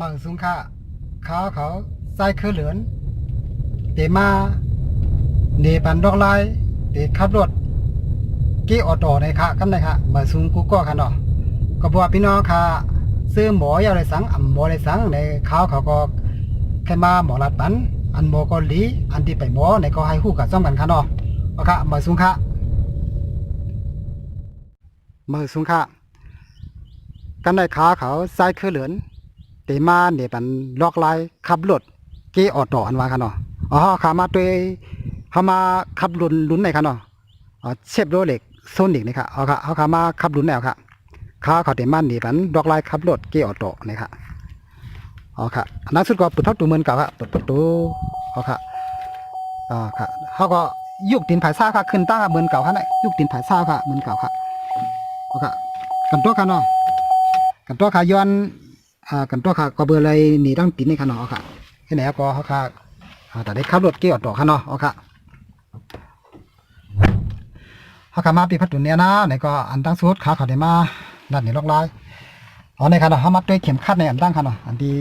มังสุงค่ะเขาใส่คือเหลือนเตมาเนปันดอกลายเตขับรถกี้ออโต้ในค่ะกันเลยค่ะมาซุงกูก็ค่ะเนาะก็บอกพี่น้องค่ะซื้อหมอยาไรสังหมอไรสังในเขาก็แค่มาหมอลัดปันอันหมอก็หลีอันที่ไปหมอในก็ให้คู่กับซ่อมกันค่ะเนาะโอเคมาซุงค่ะมาซุงค่ะกันได้เขาใส่คือเหลือนเตมาเนี่ยเป็นล็อกไลน์ขับรถเกี่ออโต้อันว่าค่ะเนาะอ๋อขามาด้วยเขามาขับลุ้นไหนค่ะเนาะอ๋อเชฟโรเล็กโซนิกนี่ค่ะเอาขามาขับลุ้นแนวค่ะเขาเตมาเนี่ยเป็นล็อกไลน์ขับรถเกี่ออโต้นี่ค่ะอ๋อค่ะนักสุดก็เปิดประตูเหมือนเก่าค่ะเปิดประตูอ๋อค่ะอ๋อค่ะเขาก็ยุกตีนผายซ่าค่ะขึ้นตั้งเหมือนเก่าค่ะเนี่ยยุกตีนผายซ่าค่ะเหมือนเก่าค่ะอ๋อค่ะกันตัวค่ะเนาะกันตัวค่ะย้อนกันตัวค่ะก็เบอร์อะไรหนีต้องติดในขนอค่ะแค่ไหนก็เขาค่ะแต่ได้ขับรถเกี่ยวต่อขนอค่ะเขาขามาปีพัดตุนเนี่ยนะไหนก็อันตั้งสุดขาเขาได้มาดันในล็อกไล่ในขนอเขามัดด้วยเข็มขัดในอันตั้งขนออันที่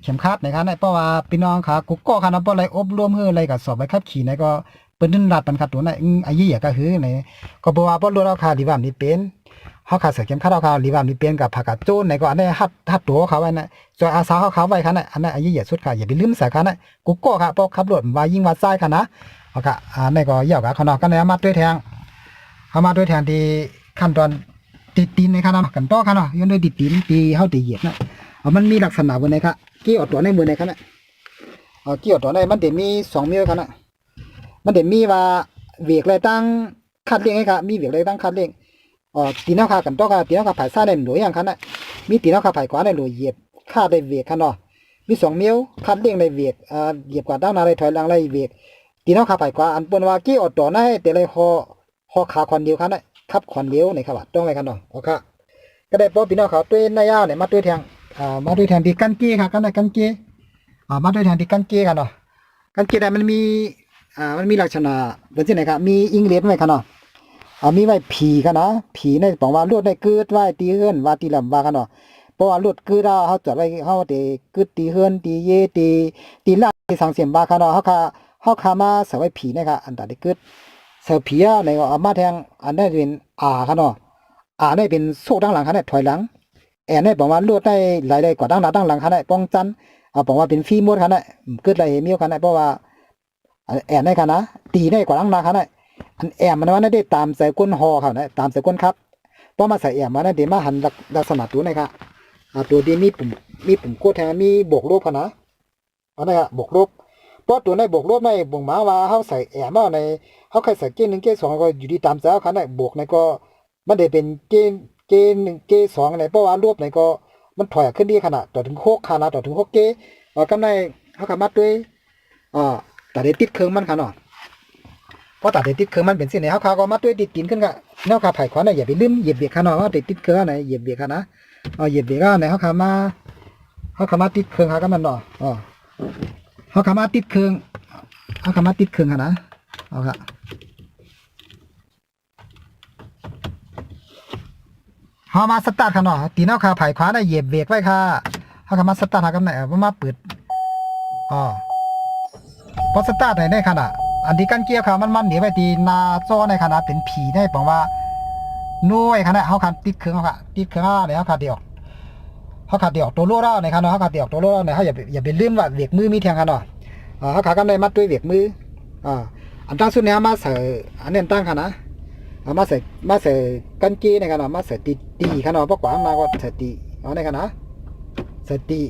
เข็มขัดในขณะเพราะว่าพี่น้องค่ะกุ๊กก็ขนอเพราะอะไรอบรมเฮืออะไรกับสอบใบขับขี่ในก็เป็นดินรัดปันขัดตัวในอายุก็คือในก็บอกว่าเพราะรู้เราค่ะดีว่านี่เป็นเขาขาดเสือเข็มขัดเขาลีบามลีเปลี่ยนกับผักกาดโจนในก็อันนี้ฮัดตัวเขาไว้นะจอยอาสาเขาไว้ค่ะนะอันนั้นอายุใหญ่สุดค่ะอย่าไปลืมใส่ค่ะนะกุ๊กก็ค่ะเพราะขับรถว่ายิ่งว่าซ้ายค่ะนะเอาค่ะอันนี้ก็เยอะกับเขาเนาะกันเลยมาด้วยแทงเขามาด้วยแทงที่ขั้นตอนติดตีนในค่ะนะกันต่อค่ะเนาะย้อนด้วยติดตีนตีเขาตีเหยียดนะมันมีลักษณะบนในค่ะกี้ออกตัวในมือในค่ะนะกี้ออกตัวในมันเดี๋ยวมี2 นิ้วค่ะนะมันเดี๋ยวมีว่าเวียกอะไรตั้งคัดเลี้ยงให้ค่ะมีเวียกอะไรตั้งคัดเลี้ยงตีนขากันต่อกันตีนขาผายซ่าในหน่วยอย่างคันน่ะมีตีนขาผายกว่าในหน่วยเหยียบค่าได้เวียกคันเนาะมี2 นิ้วคัดเลี้ยงในเวียกเหยียบกว่าด้านหน้าได้ถอยหลังได้เวียกตีนขาผายกว่าอันเปิ้นว่ากี้อดต่อในแต่เลยคอขาควันเดียวคันน่ะขับควันเดียวในครับต้องไว้คันเนาะโอเคก็ได้พอพี่น้องเขาด้วยนายาวเนี่ยมาด้วยแทงมาด้วยแทงที่กันกี้ค่ะกันได้กันกี้มาด้วยแทงที่กันกี้กันเนาะกันกี้ได้มันมีลักษณะเป็นที่ไหนครับมีอิงเลียสไว้คันเนาะมีไว้ผีกันนะผีในบอกว่าลวดได้เกิดไว้ตีเฮือนว่าตีลำว่ากันเนาะเพราะว่าลวดเกิดเขาจอดไว้เขาได้เกิดตีเฮือนตีเยตีลาตีสังเสียมว่ากันเนาะเขาขามาใส่ไว้ผีนะครับอันตรได้เกิดเสือผีในก็เอามาแทงอันนั้นเป็นกันเนาะนี่เป็นโซ่ตั้งหลังคันนี้ถอยหลังนี่บอกว่าลวดได้หลายได้กว่าตั้งหน้าตั้งหลังคันนี้ป้องจันบอกว่าเป็นฟรีมดคันนี้เกิดอะไรมีคันนี้เพราะว่านี่คันนะตีได้กว่าตั้งหน้าคันนี้อันมันว่าได้ตามใส่ก้นหอเขานะตามใส่ก้นครับเพราะมาใส่มันนะเดี๋ยวมาหันลักษณะตัวนี่ครับตัวที่มีปุ่มโคตรแทนมีบวกลบนะอันนี้ครับบวกลบเพราะตัวในบวกลบในบ่งหมายว่าเขาใส่มาในเขาใครใส่เกณฑ์1เกณฑ์2ก็อยู่ดีตามใส่เขาในบวกในก็มันได้เป็นเกณฑ์1เกณฑ์2ในเพราะว่าลบในก็มันถอยขึ้นดีขนาดต่อถึง6ขนาดต่อถึง6เกณฑ์กำไรเขาขามัดด้วยแต่ได้ติดเครื่องมันขนาดเพราะตัดติดเครื่องมันเป็นสิ่งไหนเขาก็มัดด้วยติดตีนขึ้นกะแนวขาไผ่ขวานอย่าไปลืมเหยียบเบียดขาหน่อยว่าติดเครื่องไหนเหยียบเบียดขานะเหยียบเบียดไหนเขาขามาติดเครื่องเขาก็มันเนาะเขาขามาติดเครื่องนะเอาค่ะเขามาสตาร์ทขาหน่อยตีนขาไผ่ขวานเหยียบเบียดไว้ค่ะเขาขามาสตาร์ทกันไหนว่ามาเปิดพอสตาร์ทในขณะอันที่กันเกี่ยวค่ะมันเดี๋ยวไปตีนาจอในขณะเป็นผีได้บอกว่าน้อยขณะเขาขาดติดเครื่องเขาค่ะติดเครื่องในเขาขาดเดียวตัวโล่เราในขณะเขาขาดเดียวตัวโล่เราในเขาอย่าไปลืมว่าเวียกมือมีแทงกันเนาะเขาขาดกันได้มัดด้วยเวียกมืออันตั้งสุดเนี้ยมาใส่อันนี้ตั้งค่ะนะมาใส่กันเกี่ยวในขณะมาใส่ตีขณะเพราะกว่ามาก็ใส่ตีในขณะใส่ตี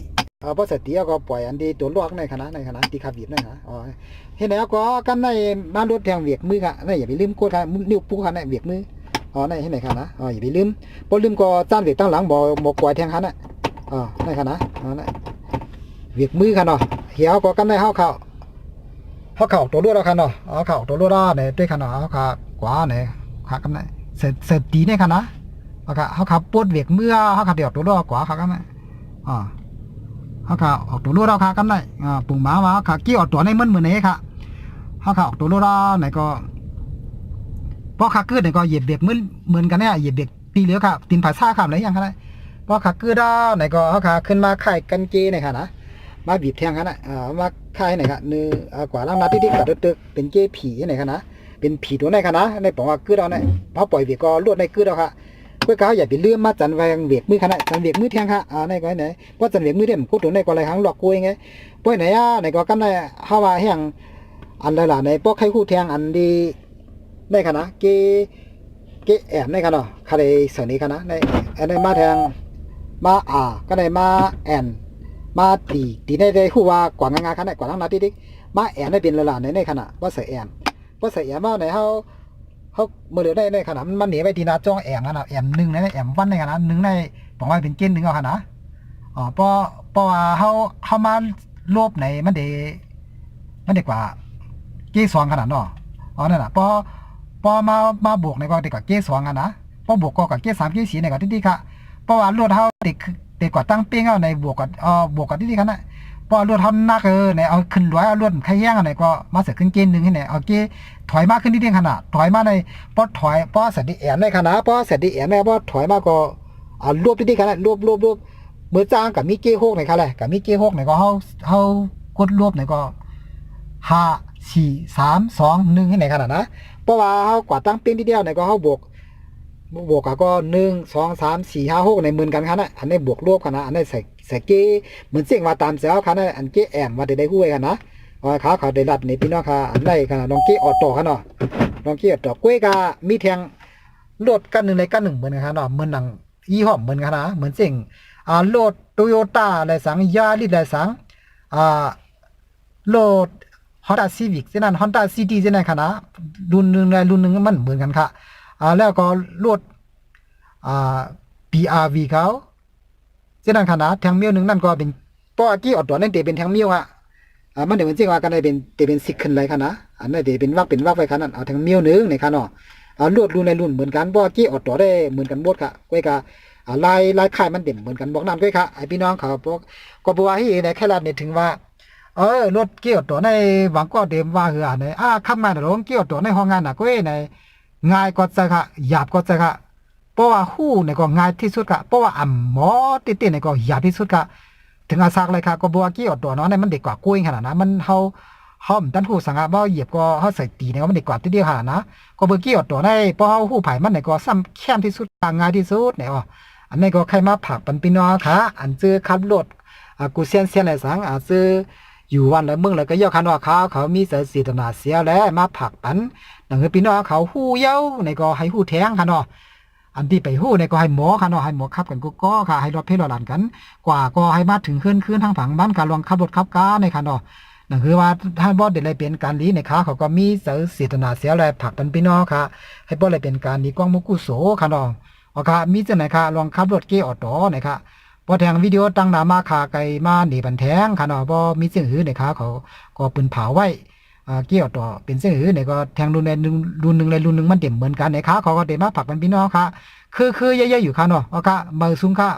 พอเสร็จตีก็ปล่อยอันที่ตัวลวกในขณะที่ขับบีบนั่นนะเห็นแล้วก็กันในบ้านรถแทงเวียกมือค่ะนี่อย่าไปลืมโคตรค่ะนิ้วปูค่ะในเวียกมือในเห็นไหนค่ะนะอย่าไปลืมพอลืมก็จ้านเวียกตั้งหลังบ่ปล่อยแทงค่ะนะในค่ะนะเวียกมือค่ะเนาะเหี่ยวก็กันในเข่าตัวลวกแล้วค่ะเนาะเข่าตัวลวกแล้วในด้วยค่ะเนาะขากว่าในขากันในเสร็จตีในค่ะนะเขาขับปวดเวียกมือเขาขับเดี่ยวตัวลวกกว่าขากันในเขาขาออกตัวรูเราขากันได้ปุ่งหมาว่าขากี้ออกตัวในเหมือนนี้ค่ะเขาขาออกตัวรูเราไหนก็พอขาเกิดไหนก็เหยียบเบียกเหมือนกันเนี่ยเหยียบเบียกตีเหลือค่ะตีนผาซ่าค่ะอะไรอย่างนั้นเพ พอขาคือดาวไหนก็เขาขาขึ้นมาไข่กันเจไหนค่ะนะมาบีบแทงค่ะนะมาไข่ไหนค่ะเนื้อกว่าล่างนาที่กับตึกเป็นเจผีไหนค่ะนะเป็นผีตัวไหนค่ะนะในบอกว่าคือดาวเนี่ยพอปล่อยเวียก็ลวดในคือดาวค่ะก็เขาอย่าไปลืมมาจันแวงเวียกมือค่ะนะจันเวียกมือแทงค่ะในก็ไหนเพราะจันเวียกมือเด่นพูดถึงในก็อะไรครั้งหลอกกุยไงป่วยไหนในก็กันในฮาวาแห่งอันหลายๆในพวกไข่คู่แทงอันดีได้ค่ะนะเกแอบได้ค่ะเนาะคาเลเสนีค่ะนะในมาแทงมาก็ได้มาแอนมาตีได้คู่ว่ากว่างานค่ะในกว่าทั้งนาที่ดิมาแอนได้เป็นหลายๆในขณะว่าเสือแอนว่าเสือแอนว่าไหนเขาเมื่อเดือได้ขนาดมันหนีไปตีนาจ้องแอมนะแอมหนึ่งในแอมวันในขนาดหนึ่งในบอกว่าเป็นเกณฑ์หนึ่งเอาขนาดเพราะว่าเขามาโลบในมันเด็กกว่าเกสองขนาดเนาะนั่นแหละพอมาบวกในก็เด็กกว่าเกสองกันนะพอบวกก็กับเกสามเกสี่ในก็ที่ค่ะเพราะว่าลวดเขาเด็กกว่าตั้งเป้งเอาในบวกกับที่ค่ะนะพอลวดเขาหนักในเอาขึ้นร้อยเอาลวดขย่งในก็มาเสร็จขึ้นเกณฑ์หนึ่งให้ไหนเอาเกถอยมากขึ้นที่เดียงขนาดถอยมาในพอถอยพอเสร็จดีแอมในขนาดพอเสร็จดีแอมในพอถอยมาก็รวบที่ขนาดรวบเมื่อจ้างกับมีเกหกในค่ะเลยกับมีเกหกในก็เขากดรวบในก็5 4 3 2 1ให้ไหนขนาดนะเพราะว่าเขากว่าตั้งเป็นที่เดียวในก็เขาบวกก็1 2 3 4 5 6ในหมื่นกันค่ะนะอันนี้บวกรวบกันนะอันนี้ใส่เกเหมือนเสียงว่าตามเสียค่ะนะอันเกแอมว่าได้ห้วยกันนะเขาได้รับในพี่น้องค่ะอันไหนค่ะน้องเกออต่อค่ะเนาะน้องเกออต่อกล้วยกามีแทงรถกันหนึ่งในกันหนึ่งเหมือนกันค่ะเนาะเหมือนหนังยี่ห้อเหมือนกันนะเหมือนเสียงรถโตโยต้าอะไรสังยาริสอะไรสังรถHonda Civic เช่นนั้น Honda City เช่นนั้นค่ะนะรุ่นหนึ่งมันเหมือนกันค่ะแล้วก็รถBRV เขาเช่นนั้นค่ะนะแทงเมียวหนึ่งนั่นก็เป็นป้อกี้อดตัวนั่นเป็นแทงเมียวอ่ะมันเดี๋ยวมันจริงว่ากันได้เป็นสิกขึ้นเลยค่ะนะอันนั้นเป็นวักไว้ค่ะนั่นเอาแทงเมียวหนึ่งในค่ะเนาะรถรุ่นในรุ่นเหมือนกันป้อกี้อดตัวได้เหมือนกันหมดค่ะก้อยกะลายค่ายมันเด่นเหมือนกันบอกนั่นก้อยค่ะไอพี่น้องเขาก็บอกว่าให้ในแค่ละเนี่ยถึงว่ารถเกี่ยวตัวในหวังก็เดิมว่าคือในข้ามมาแต่ลงเกี่ยวตัวในห้องงานน่ะก็ในง่ายก็จะค่ะหยาบก็จะค่ะเพราะว่าหู้ในก็ง่ายที่สุดค่ะเพราะว่าหมอติดในก็หยาบที่สุดค่ะถึงอาซักเลยค่ะก็บอกว่าเกี่ยวตัวเนาะในมันเด็กกว่ากุ้ยขนาดนั้นมันเฮาดันหูสังว่าเหยียบก็เฮาใส่ตีในก็มันเด็กกว่าที่เดียวขนาดนะก็บ่เกี่ยวตัวในเพราะเฮาหู้ไผมันในก็ซ้ำแค้มที่สุดง่ายที่สุดเนี่ยอันนี้ก็ใครมาผักปันพี่น้องค่ะอันซื้อขับรถกูเซียนอะไรสังซื้ออยู่วันละเมืองแล้วก็ย่อคันว่าเขามีเสียตนาเสียแล้วมาผักปันนั่นคือพี่น้องเขาฮู้เย้าในก็ให้ฮู้แทงค่ะเนาะอันที่ไปฮู้ในก็ให้หมอค่ะเนาะให้หมอขับกันก็ค่ะให้รถเพลรถหลานกันกว่าก็ให้มาถึงคืนทางฝั่งบ้านการลองขับรถขับกาในค่ะเนาะนั่นคือว่าท่านบ่ได้เลยเป็นการดีในค่ะเขาก็มีเสียตนาเสียแล้วผักปันพี่น้องค่ะให้บ่เลยเป็นการดีกว้างมุกุโสค่ะเนาะค่ะมีจังไหนค่ะลองขับรถเกออโต้นะคะพอแทงวิดีโอตั้งหน้ามาขาไกมาหนีบันแทงค่ะเนาะบ่มีเสียงหือในขาเขาก็ปืนเผาไว้เกี่ยวต่อเป็นเสียงหือในก็แทงรุ่นนึงมันเต็มเหมือนกันในขาเขาก็ได้มาผักมันพี่น้องค่ะคือเยอะๆอยู่ค่ะเนาะค่ะมือสูงค่ะ